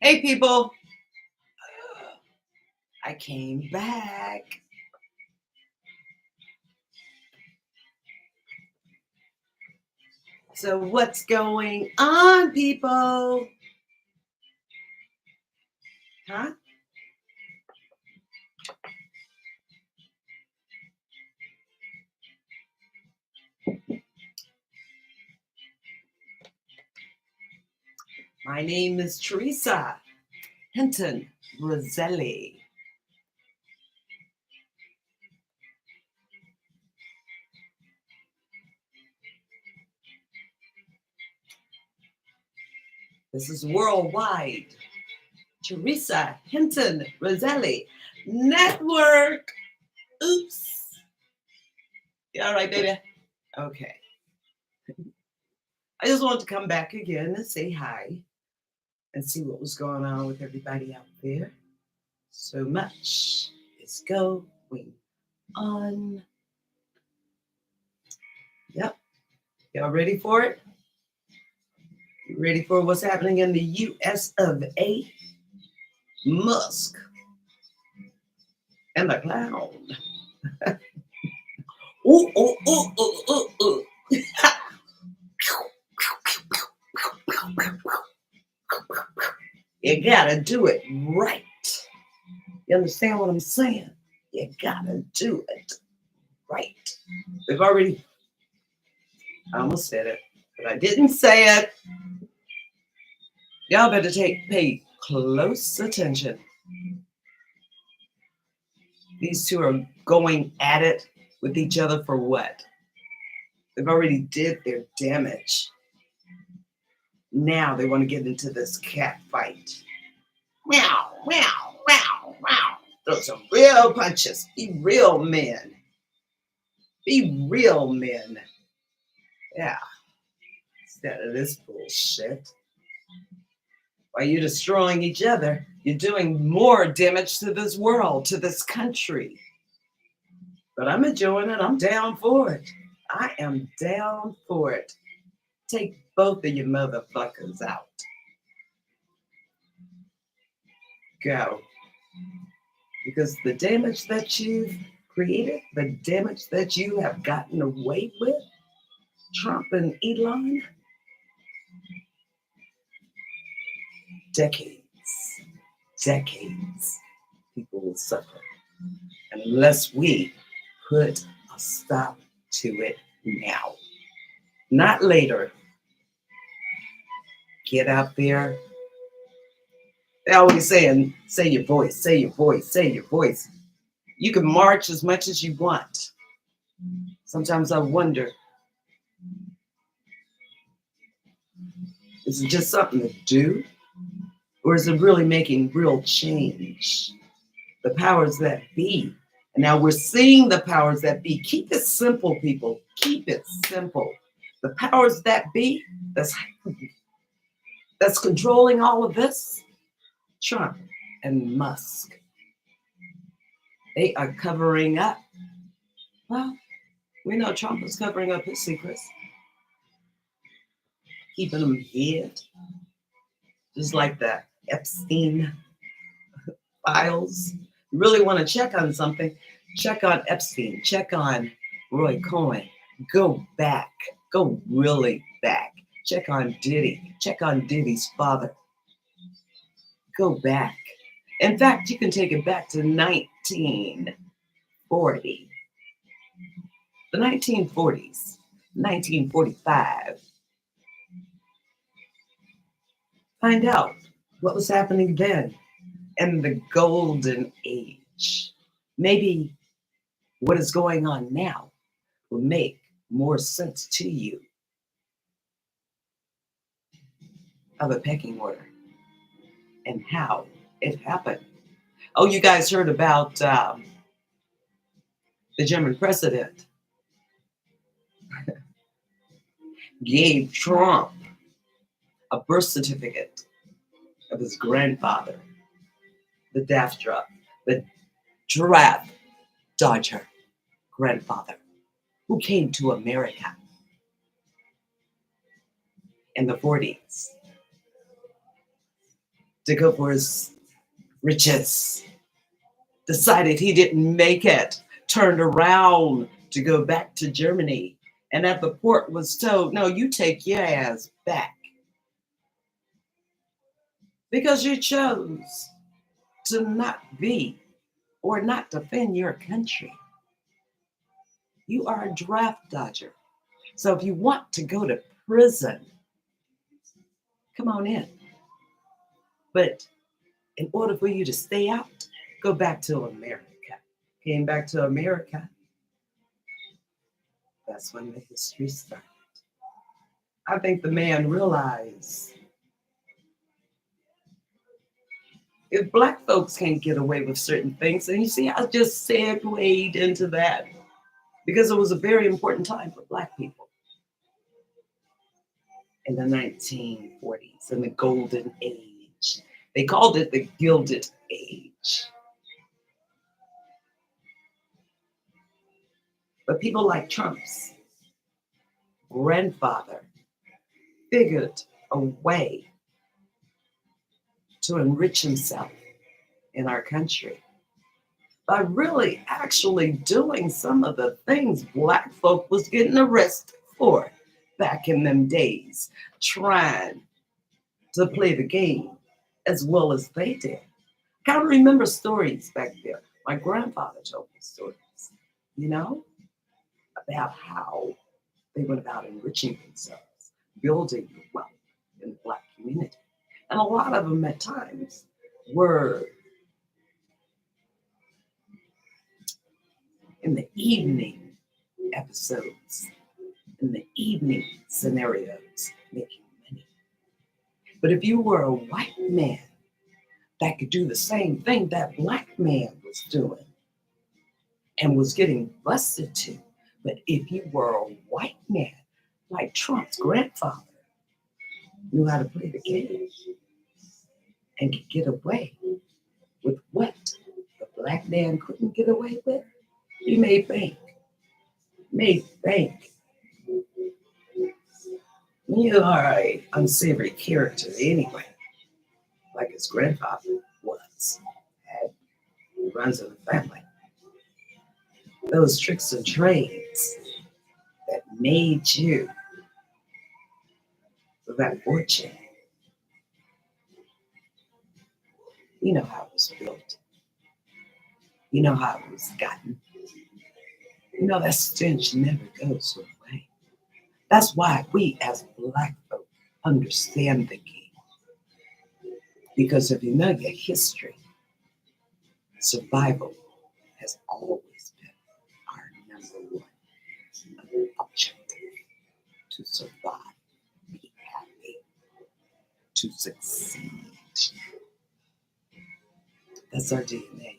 Hey, people, I came back. So, what's going on, people? Huh? My name is Teresa Hinton Roselli. This is worldwide. Teresa Hinton Roselli Network. Oops. You all right, baby? Okay. I just wanted to come back again and say hi and see what was going on with everybody out there. So much is going on. Yep. Y'all ready for it? You ready for what's happening in the US of A? Musk and the clown. Ooh, ooh, ooh, ooh, ooh, ooh. You gotta do it right. You understand what I'm saying? You gotta do it right. They've already, I almost said it, but I didn't say it. Y'all better pay close attention. These two are going at it with each other for what? They've already did their damage. Now they want to get into this cat fight. Meow, meow, meow, meow. Throw some real punches. Be real men. Be real men. Yeah. Instead of this bullshit. While you're destroying each other, you're doing more damage to this world, to this country. But I'm enjoying it. I'm down for it. I am down for it. Take both of you motherfuckers out. Go. Because the damage that you've created, the damage that you have gotten away with, Trump and Elon, decades, people will suffer unless we put a stop to it now, not later. Get out there. They're always saying, say your voice, say your voice, say your voice. You can march as much as you want. Sometimes I wonder, is it just something to do? Or is it really making real change? The powers that be. And now we're seeing the powers that be. Keep it simple, people. Keep it simple. The powers that be, that's controlling all of this, Trump and Musk. They are covering up. Well, we know Trump is covering up his secrets, keeping them hid, just like the Epstein files. You really want to check on something, check on Epstein, check on Roy Cohen. Go back, go really back. Check on Diddy, check on Diddy's father. Go back. In fact, you can take it back to 1940. The 1940s, 1945. Find out what was happening then in the golden age. Maybe what is going on now will make more sense to you of a pecking order and how it happened. Oh, you guys heard about the German president gave Trump a birth certificate of his grandfather, the giraffe dodger grandfather, who came to America in the 40s to go for his riches, decided he didn't make it, turned around to go back to Germany, and at the port was told, no, you take your ass back because you chose to not be or not defend your country. You are a draft dodger. So if you want to go to prison, come on in. But in order for you to stay out, go back to America. Came back to America. That's when the history started. I think the man realized if Black folks can't get away with certain things, and you see, I just segued into that because it was a very important time for Black people in the 1940s, in the golden age. They called it the Gilded Age. But people like Trump's grandfather figured a way to enrich himself in our country by really actually doing some of the things Black folk was getting arrested for back in them days, trying to play the game as well as they did. I kind of remember stories back there. My grandfather told me stories, you know, about how they went about enriching themselves, building wealth in the Black community. And a lot of them at times were in the evening episodes, in the evening scenarios, making money. But if you were a white man that could do the same thing that Black man was doing and was getting busted to, but if you were a white man like Trump's grandfather knew how to play the game and could get away with what the Black man couldn't get away with, he made bank. Made bank. You are a unsavory character anyway, like his grandfather was. Had runs in the family. Those tricks and trades that made you that fortune. You know how it was built. You know how it was gotten. You know that stench never goes away. That's why we as Black folk understand the game. Because if you know your history, survival has always been our number one objective. To survive, be happy, to succeed. That's our DNA.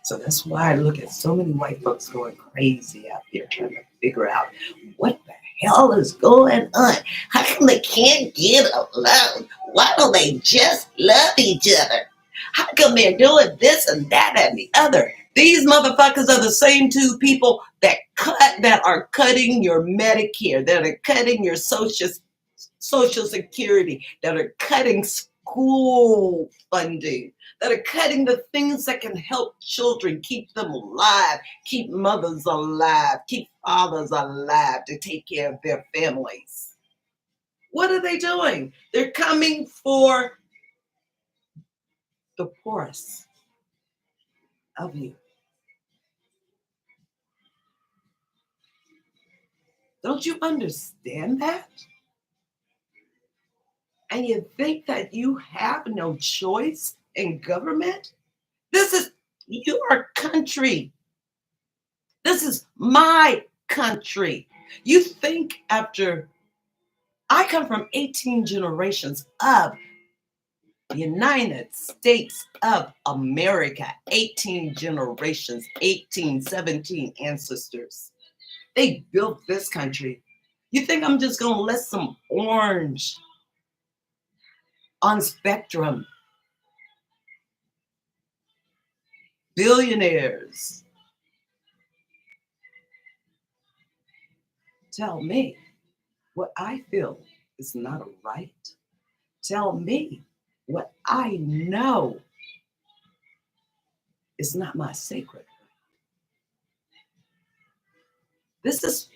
So that's why I look at so many white folks going crazy out there trying to figure out what the hell is going on. How come they can't get along? Why don't they just love each other? How come they're doing this and that and the other? These motherfuckers are the same two people that are cutting your Medicare, that are cutting your Social Security, that are cutting school funding, that are cutting the things that can help children, keep them alive, keep mothers alive, keep fathers alive to take care of their families. What are they doing? They're coming for the poorest of you. Don't you understand that? And you think that you have no choice in government? This is your country. This is my country. You think after I come from 18 generations of United States of America, 18 generations, 18, 17 ancestors. They built this country. You think I'm just going to let some orange on spectrum billionaires tell me what I feel is not a right? Tell me what I know it's not my sacred. This is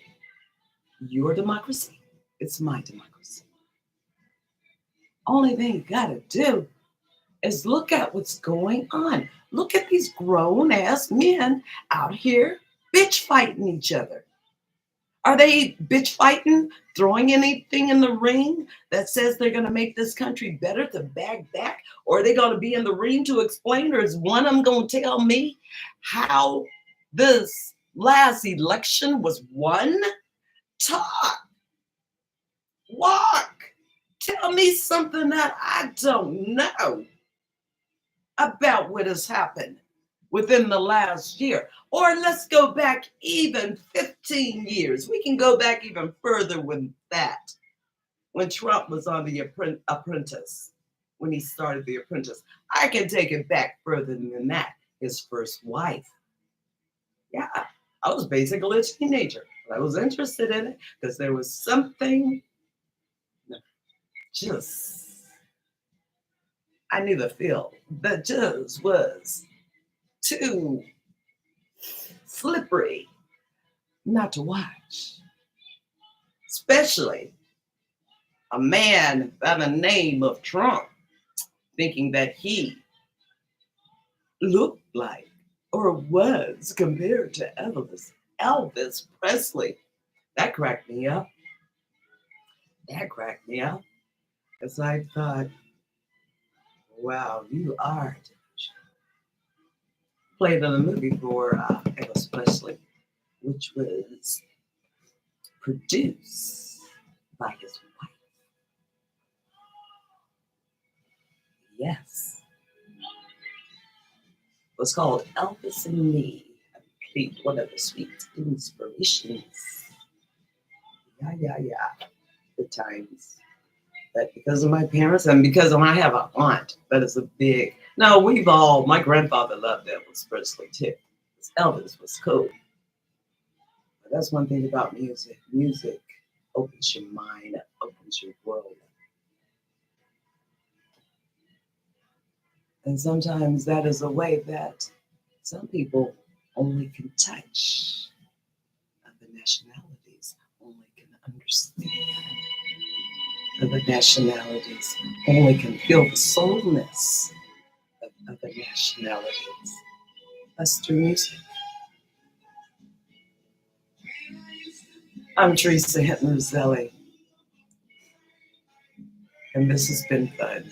your democracy. It's my democracy. Only thing you gotta do is look at what's going on. Look at these grown ass men out here bitch fighting each other. Are they bitch fighting, throwing anything in the ring that says they're going to make this country better to bag back? Or are they going to be in the ring to explain? Or is one of them going to tell me how this last election was won? Talk, walk, tell me something that I don't know about what has happened within the last year. Or let's go back even 15 years. We can go back even further with that. When Trump was on The Apprentice, when he started The Apprentice. I can take it back further than that. His first wife. Yeah, I was basically a teenager. But I was interested in it because there was something just, I knew the feel that just was too slippery not to watch. Especially a man by the name of Trump thinking that he looked like or was compared to Elvis Presley. That cracked me up. That cracked me up. Because I thought, wow, you are. Played in a movie for Elvis Presley, which was produced by his wife. Yes. It was called Elvis and Me. I played one of the sweet inspirations. Yeah. Good times. But because of my parents and because I have an aunt that is a big, no, my grandfather loved Elvis Presley too. Elvis was cool. But that's one thing about music. Music opens your mind, opens your world. And sometimes that is a way that some people only can touch. Other nationalities only can understand. Other nationalities only can feel the soulness of other nationalities. That's through music. I'm Teresa Hinton Roselli, and this has been fun.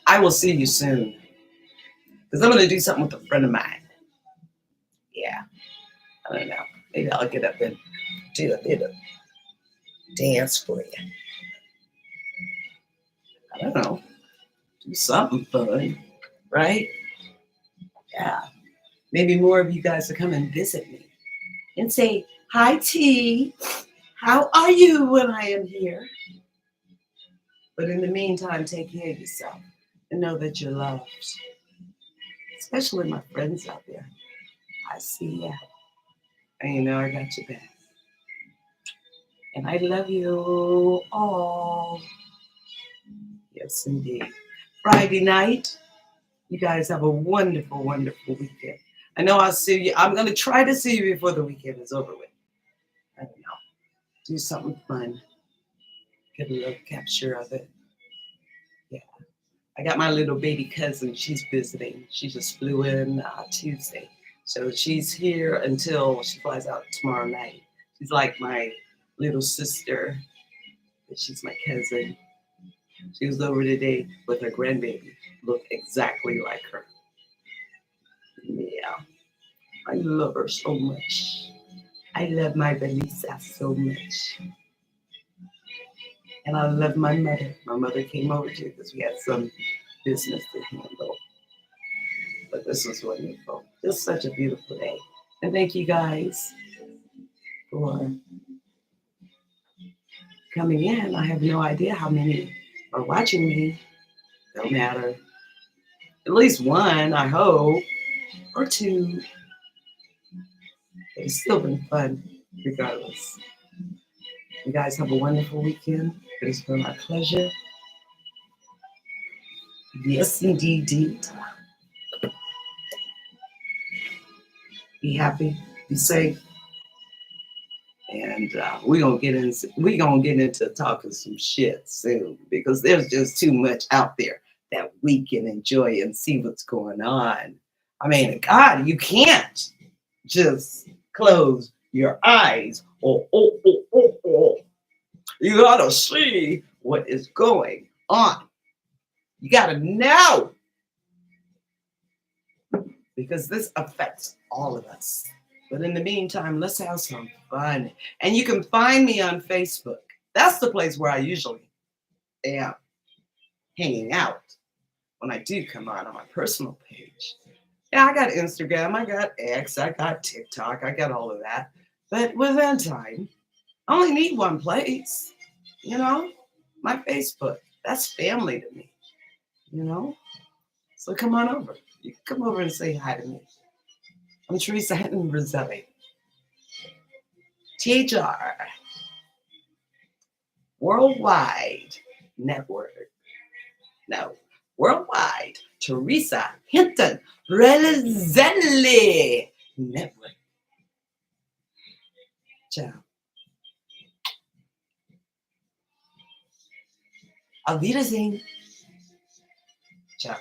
I will see you soon, because I'm going to do something with a friend of mine. Yeah, I don't know. Maybe I'll get up and do a bit of dance for you. I don't know. Do something fun, right? Yeah. Maybe more of you guys will come and visit me and say, hi, T. How are you when I am here? But in the meantime, take care of yourself and know that you're loved. Especially my friends out there. I see ya. And you know I got your back. And I love you all. Yes, indeed. Friday night, you guys have a wonderful, wonderful weekend. I know I'll see you. I'm going to try to see you before the weekend is over with. I don't know. Do something fun. Get a little capture of it. Yeah. I got my little baby cousin. She's visiting. She just flew in Tuesday. So she's here until she flies out tomorrow night. She's like my little sister. She's my cousin. She was over today with her grandbaby. Look exactly like her. Yeah. I love her so much. I love my Belisa so much. And I love my mother. My mother came over too because we had some business to handle. But this was wonderful. It's such a beautiful day. And thank you guys for coming in. I have no idea how many are watching me. Don't matter. At least one, I hope, or two. It's still been fun, regardless. You guys have a wonderful weekend. It has been my pleasure. Yes, indeed. Be happy, be safe, and we gonna get into talking some shit soon because there's just too much out there that we can enjoy and see what's going on. I mean, God, you can't just close your eyes. Oh. You gotta see what is going on. You gotta know because this affects all of us. But in the meantime, let's have some fun. And you can find me on Facebook. That's the place where I usually am hanging out when I do come on my personal page. Yeah, I got Instagram, I got X, I got TikTok, I got all of that. But within time, I only need one place, you know, my Facebook. That's family to me, you know? So come on over. You can come over and say hi to me. I'm Teresa Henton Roselli. THR Worldwide Network. No, Worldwide Teresa Hinton Roselli Network. Ciao. Auf Wiedersehen. Ciao.